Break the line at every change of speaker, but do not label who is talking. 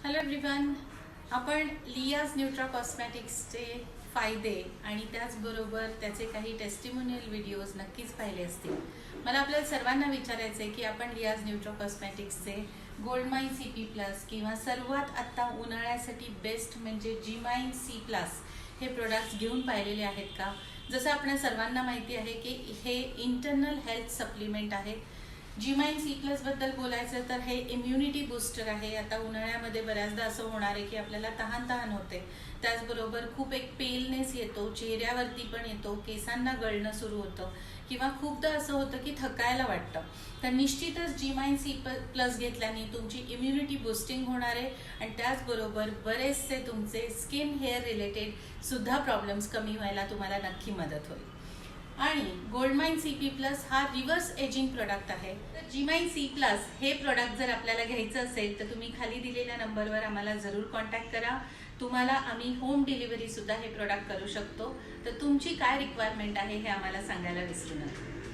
Hello everyone, आपण लियाज Nutra कॉस्मॅटिक्सचे फायदे आणि त्याचबरोबर त्याचे काही टेस्टिमोनियल व्हिडिओज नक्कीच पाहिले असतील. मला आपल्याला सर्वांना विचारायचं आहे की आपण लियाज न्यूट्रा कॉस्मॅटिक्सचे गोल्डमाइन CP+ किंवा सर्वात आत्ता उन्हाळ्यासाठी बेस्ट म्हणजे जीमाइन C+ हे प्रोडक्ट्स घेऊन पाहिलेले आहेत का? जसं आपल्या सर्वांना माहिती आहे की हे इंटरनल हेल्थ सप्लिमेंट आहे. जीमाइन C+ बद्दल बोलायचं तर हे इम्युनिटी बूस्टर आहे. आता उन्हाळ्यामध्ये बऱ्याचदा असं होणार आहे की आपल्याला तहान होते, त्याचबरोबर खूप एक पेलनेस येतो, चेहऱ्यावरती पण येतो, केसांना गळणं सुरू होतं किंवा खूपदा असं होतं की थकायला वाटतं. तर निश्चितच जीमाइन C+ घेतल्याने तुमची इम्युनिटी बूस्टिंग होणार आहे आणि त्याचबरोबर बरेचसे तुमचे स्किन हेअर रिलेटेड सुद्धा प्रॉब्लेम्स कमी व्हायला तुम्हाला नक्की मदत होईल. आणि गोल्डमाइन CP+ हा रिव्हर्स एजिंग प्रोडक्ट आहे. तर जीमाइन C+ हे प्रोडक्ट जर आपल्याला घ्यायचं असेल तर तुम्ही खाली दिलेल्या नंबरवर आम्हाला जरूर कॉन्टॅक्ट करा. तुम्हाला आम्ही होम डिलिव्हरी सुद्धा हे प्रोडक्ट करू शकतो. तर तुमची काय रिक्वायरमेंट आहे हे आम्हाला सांगायला विसरू नका.